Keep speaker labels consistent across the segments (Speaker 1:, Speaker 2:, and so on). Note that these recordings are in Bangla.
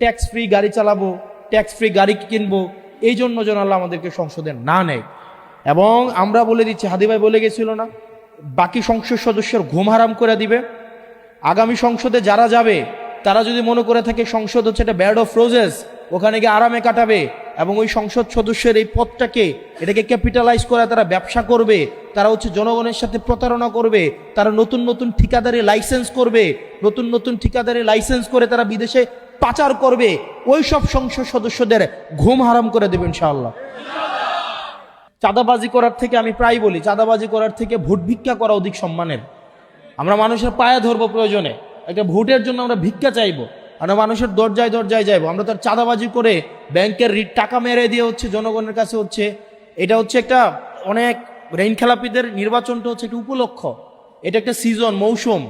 Speaker 1: ট্যাক্স ফ্রি গাড়ি চালাবো, ট্যাক্স ফ্রি গাড়ি কিনবো, এই জন্য যেন আল্লাহ আমাদেরকে সংসদে না নেয়। এবং আমরা বলে দিচ্ছি, হাদি ভাই বলে গেছিল না, বাকি সংসদ সদস্যের ঘুম হারাম করে দিবে। আগামী সংসদে যারা যাবে তারা যদি মনে করে থাকে সংসদ হচ্ছে একটা ব্যাড অফ রোজেস, ওখানে গিয়ে আরামে কাটাবে এবং ওই সংসদ সদস্যের এই পদটাকে এটাকে ক্যাপিটালাইজ করে তারা ব্যবসা করবে, তারা হচ্ছে জনগণের সাথে প্রতারণা করবে, তারা নতুন নতুন ঠিকাদারি লাইসেন্স করবে, নতুন নতুন ঠিকাদারি লাইসেন্স করে তারা বিদেশে পাচার করবে, ওই সব সংসদ সদস্যদের ঘুম হারাম করে দেবে ইনশাআল্লাহ। চাঁদাবাজি করার থেকে, আমি প্রায় বলি, চাঁদাবাজি করার থেকে ভোট ভিক্ষা করা অধিক সম্মানের। আমরা মানুষের পায়ে ধরবো, প্রয়োজনে একটা ভোটের জন্য আমরা ভিক্ষা চাইবো, আমরা মানুষের দরজায় দরজায় যাইবো। আমরা তার চাঁদাবাজি করে ব্যাংকের টাকা মেরে দিয়ে হচ্ছে জনগণের কাছে হচ্ছে, এটা হচ্ছে একটা অনেক ঋণ খেলাপিদের নির্বাচনটা হচ্ছে একটা উপলক্ষ, এটা একটা সিজন, মৌসুম,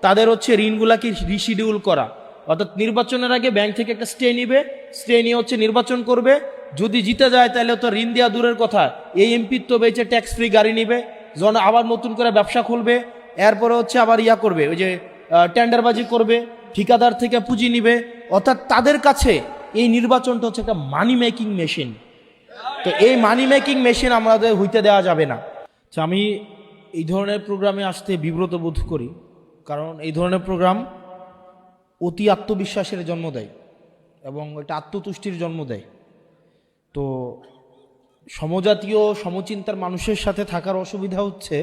Speaker 1: তাদের হচ্ছে ঋণগুলাকে রিশিডিউল করা। অর্থাৎ নির্বাচনের আগে ব্যাংক থেকে একটা স্টে নিবে, স্টে নিয়ে হচ্ছে নির্বাচন করবে, যদি জিতে যায় তাহলে তো ঋণ দেওয়া দূরের কথা, এই এমপির তো বেঁচে ট্যাক্স ফ্রি গাড়ি নিবে, জন আবার নতুন করে ব্যবসা খুলবে, এরপরে হচ্ছে আবার ইয়া করবে, ওই যে টেন্ডারবাজি করবে, ঠিকাদার থেকে পুঁজি নিবে। অর্থাৎ তাদের কাছে এই নির্বাচনটা হচ্ছে একটা মানি মেকিং মেশিন। তো এই মানি মেকিং মেশিন আমাদের হইতে দেওয়া যাবে না। আমি এই ধরনের প্রোগ্রামে আসতে বিব্রত বোধ করি, কারণ এই ধরনের প্রোগ্রাম অতি আত্মবিশ্বাসের জন্ম দেয় এবং এটা আত্মতুষ্টির জন্ম দেয়। তো সমজাতীয় সমচিন্তার মানুষের সাথে থাকার অসুবিধা হচ্ছে,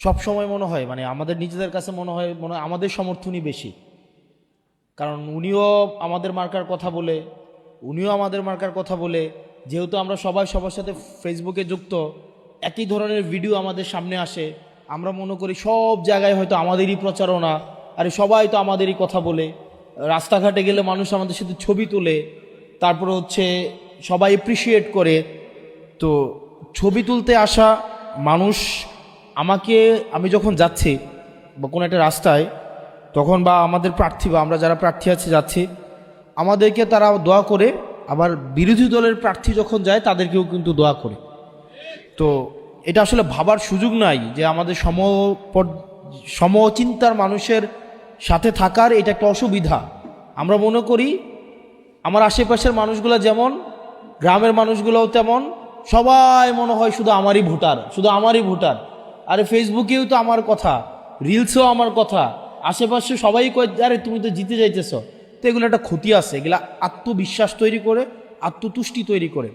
Speaker 1: সব সময় মনে হয় মানে আমাদের নিজেদের কাছে মনে হয় আমাদের সমর্থনই বেশি, কারণ উনিও আমাদের মার্কার কথা বলে, উনিও আমাদের মার্কার কথা বলে, যেহেতু আমরা সবাই সবার সাথে ফেসবুকে যুক্ত, একই ধরনের ভিডিও আমাদের সামনে আসে, আমরা মনে করি সব জায়গায় হয়তো আমাদেরই প্রচারণা, আরে সবাই তো আমাদেরই কথা বলে, রাস্তাঘাটে গেলে মানুষ আমাদের সাথে ছবি তোলে, তারপরে হচ্ছে সবাই এপ্রিসিয়েট করে। তো ছবি তুলতে আসা মানুষ আমি যখন যাচ্ছি বা কোনো একটা রাস্তায়, তখন বা আমাদের প্রার্থী বা আমরা যারা প্রার্থী আছে যাচ্ছি, আমাদেরকে তারা দোয়া করে, আবার বিরোধী দলের প্রার্থী যখন যায় তাদেরকেও কিন্তু দোয়া করে। তো এটা আসলে ভাবার সুযোগ নাই যে আমাদের সমচিন্তার মানুষের সাথে থাকার এটা একটা অসুবিধা। আমরা মনে করি আমার আশেপাশের মানুষগুলো যেমন, গ্রামের মানুষগুলোও তেমন, সবাই মনে হয় শুধু আমারই ভোটার, শুধু আমারই ভোটার। আরে ফেসবুকেও তো আমার কথা, রিলসেও আমার কথা, আশেপাশে সবাই কয় আরে তুমি তো জিতে যাইতেছ। তো এগুলো একটা ক্ষতি আছে, এগুলা আত্মবিশ্বাস তৈরি করে, আত্মতুষ্টি তৈরি করে।